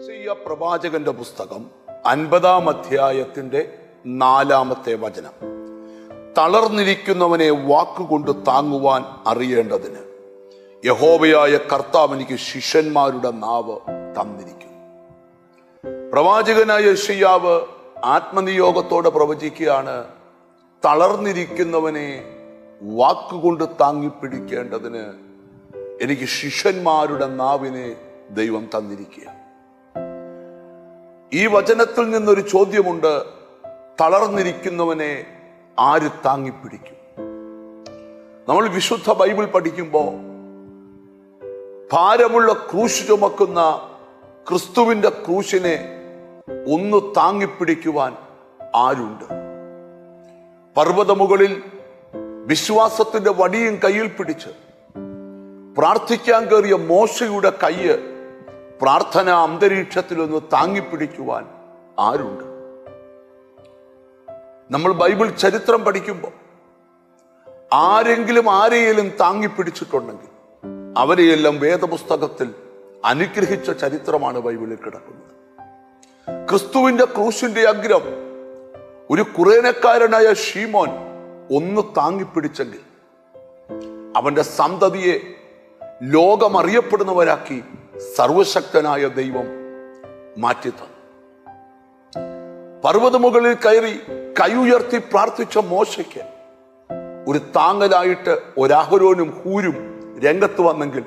യെശയ്യാ പ്രവാചകന്റെ പുസ്തകം 50-ാം അധ്യായത്തിന്റെ 4-ാമത്തെ വചനം. തളർന്നിരിക്കുന്നവനെ വാക്കുകൊണ്ട് താങ്ങുവാൻ അറിയേണ്ടതിന് യഹോവയായ കർത്താവ് എനിക്ക് ശിഷ്യന്മാരുടെ നാവ് തന്നിരിക്കുന്നു. പ്രവാചകനായ യെശയ്യാവ് ആത്മനിയോഗത്തോടെ പ്രവചിക്കുകയാണ്, തളർന്നിരിക്കുന്നവനെ വാക്കുകൊണ്ട് താങ്ങിപ്പിടിക്കേണ്ടതിന് എനിക്ക് ശിഷ്യന്മാരുടെ നാവിനെ ദൈവം തന്നിരിക്കുക. ഈ വചനത്തിൽ നിന്നൊരു ചോദ്യമുണ്ട്, തളർന്നിരിക്കുന്നവനെ ആര് താങ്ങിപ്പിടിക്കും? നമ്മൾ വിശുദ്ധ ബൈബിൾ പഠിക്കുമ്പോൾ ഭാരമുള്ള ക്രൂശ് ചുമക്കുന്ന ക്രിസ്തുവിന്റെ ക്രൂശിനെ ഒന്ന് താങ്ങിപ്പിടിക്കുവാൻ ആരുണ്ട്? പർവ്വതമുകളിൽ വിശ്വാസത്തിന്റെ വടിയും കയ്യിൽ പിടിച്ച് പ്രാർത്ഥിക്കാൻ കയറിയ മോശയുടെ കയ്യ് പ്രാർത്ഥനാ അന്തരീക്ഷത്തിലൊന്ന് താങ്ങിപ്പിടിക്കുവാൻ ആരുണ്ട്? നമ്മൾ ബൈബിൾ ചരിത്രം പഠിക്കുമ്പോൾ ആരെങ്കിലും ആരെയെങ്കിലും താങ്ങിപ്പിടിച്ചിട്ടുണ്ടെങ്കിൽ അവരെയെല്ലാം വേദപുസ്തകത്തിൽ അനുഗ്രഹിച്ച ചരിത്രമാണ് ബൈബിളിൽ കിടക്കുന്നത്. ക്രിസ്തുവിന്റെ ക്രൂശിന്റെ അഗ്രം ഒരു കുറേനക്കാരനായ ശീമോൻ ഒന്ന് താങ്ങിപ്പിടിച്ചെങ്കിൽ അവന്റെ സന്തതിയെ ലോകം അറിയപ്പെടുന്നവരാക്കി സർവശക്തനായ ദൈവം മാറ്റിത്തന്നു. പർവ്വതമുകളിൽ കയറി കൈ ഉയർത്തി പ്രാർത്ഥിച്ച മോശയ്ക്ക് ഒരു താങ്ങലായിട്ട് ഒരഹരോനും ഹൂരും രംഗത്ത് വന്നെങ്കിൽ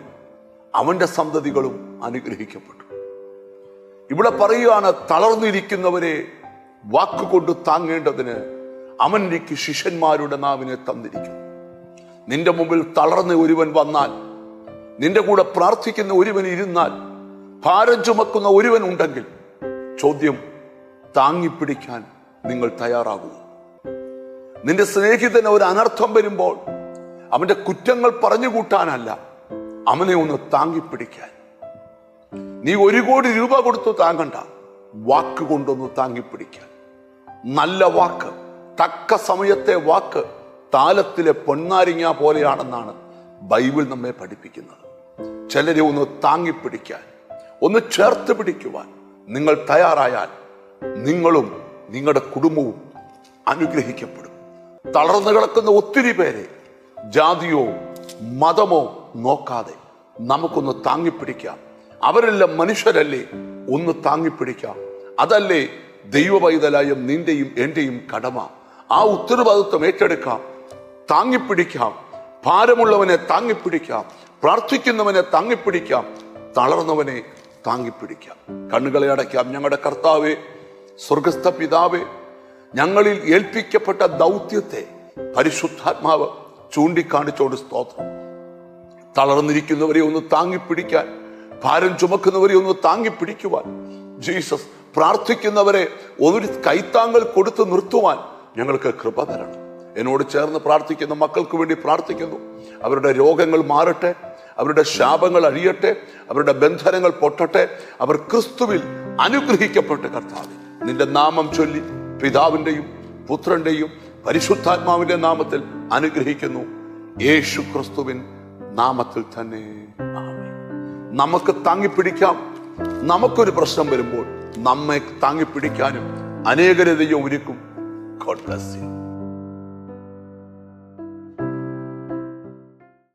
അവന്റെ സന്തതികളും അനുഗ്രഹിക്കപ്പെട്ടു. ഇവിടെ പറയുകയാണ്, തളർന്നിരിക്കുന്നവരെ വാക്കുകൊണ്ട് താങ്ങേണ്ടതിന് അവൻ എനിക്ക് ശിഷ്യന്മാരുടെ നാവിനെ തന്നിരിക്കുന്നു. നിന്റെ മുമ്പിൽ തളർന്ന ഒരുവൻ വന്നാൽ, നിന്റെ കൂടെ പ്രാർത്ഥിക്കുന്ന ഒരുവൻ ഇരുന്നാൽ, ഭാരം ചുമക്കുന്ന ഒരുവൻ ഉണ്ടെങ്കിൽ ചോദ്യം, താങ്ങിപ്പിടിക്കാൻ നിങ്ങൾ തയ്യാറാകുമോ? നിന്റെ സ്നേഹിതന് ഒരു അനർത്ഥം വരുമ്പോൾ അവന്റെ കുറ്റങ്ങൾ പറഞ്ഞു കൂട്ടാനല്ല, അവനെ ഒന്ന് താങ്ങിപ്പിടിക്കാൻ. നീ 1 കോടി രൂപ കൊടുത്തു താങ്ങണ്ട, വാക്ക് കൊണ്ടൊന്ന് താങ്ങിപ്പിടിക്കാൻ. നല്ല വാക്ക്, തക്ക സമയത്തെ വാക്ക് താലത്തിലെ പൊന്നാരിങ്ങ പോലെയാണെന്നാണ് ബൈബിൾ നമ്മെ പഠിപ്പിക്കുന്നത്. ചിലരെ ഒന്ന് താങ്ങിപ്പിടിക്കാൻ, ഒന്ന് ചേർത്ത് പിടിക്കുവാൻ നിങ്ങൾ തയ്യാറായാൽ നിങ്ങളും നിങ്ങളുടെ കുടുംബവും അനുഗ്രഹിക്കപ്പെടും. തളർന്നു കിടക്കുന്ന ഒത്തിരി പേരെ ജാതിയോ മതമോ നോക്കാതെ നമുക്കൊന്ന് താങ്ങിപ്പിടിക്കാം. അവരെല്ലാം മനുഷ്യരല്ലേ, ഒന്ന് താങ്ങിപ്പിടിക്കാം. അതല്ലേ ദൈവപൈതലായ നിന്റെയും എന്റെയും കടമ. ആ ഉത്തരവാദിത്വം ഏറ്റെടുക്കാം, താങ്ങിപ്പിടിക്കാം. ഭാരമുള്ളവനെ താങ്ങിപ്പിടിക്കാം, പ്രാർത്ഥിക്കുന്നവനെ താങ്ങിപ്പിടിക്കാം, തളർന്നവനെ താങ്ങിപ്പിടിക്കാം. കണ്ണുകളെ അടയ്ക്കാം. ഞങ്ങളുടെ കർത്താവേ, സ്വർഗസ്ഥ പിതാവേ, ഞങ്ങളിൽ ഏൽപ്പിക്കപ്പെട്ട ദൗത്യത്തെ പരിശുദ്ധാത്മാവ് ചൂണ്ടിക്കാണിച്ചോട് സ്തോത്രം. തളർന്നിരിക്കുന്നവരെ ഒന്ന് താങ്ങിപ്പിടിക്കാൻ, ഭാരം ചുമക്കുന്നവരെ ഒന്ന് താങ്ങിപ്പിടിക്കുവാൻ, ജീസസ്, പ്രാർത്ഥിക്കുന്നവരെ ഒരു കൈത്താങ്ങൽ കൊടുത്ത് നിർത്തുവാൻ ഞങ്ങൾക്ക് കൃപ തരണം. എന്നോട് ചേർന്ന് പ്രാർത്ഥിക്കുന്ന മക്കൾക്ക് വേണ്ടി പ്രാർത്ഥിക്കുന്നു. അവരുടെ രോഗങ്ങൾ മാറട്ടെ, അവരുടെ ശാപങ്ങൾ അഴിയട്ടെ, അവരുടെ ബന്ധനങ്ങൾ പൊട്ടട്ടെ. അവർ ക്രിസ്തുവിൽ അനുഗ്രഹിക്കപ്പെട്ട് കർത്താവേ, നിന്റെ നാമം ചൊല്ലി പിതാവിന്റെയും പുത്രന്റെയും പരിശുദ്ധാത്മാവിന്റെ നാമത്തിൽ അനുഗ്രഹിക്കുന്നു. യേശു ക്രിസ്തുവിൻ നാമത്തിൽ തന്നെ ആമേൻ. നമുക്ക് താങ്ങിപ്പിടിക്കാം. നമുക്കൊരു പ്രശ്നം വരുമ്പോൾ നമ്മെ താങ്ങിപ്പിടിക്കാനും അനേകരെ ദൈവം ഒരുക്കും. God bless you.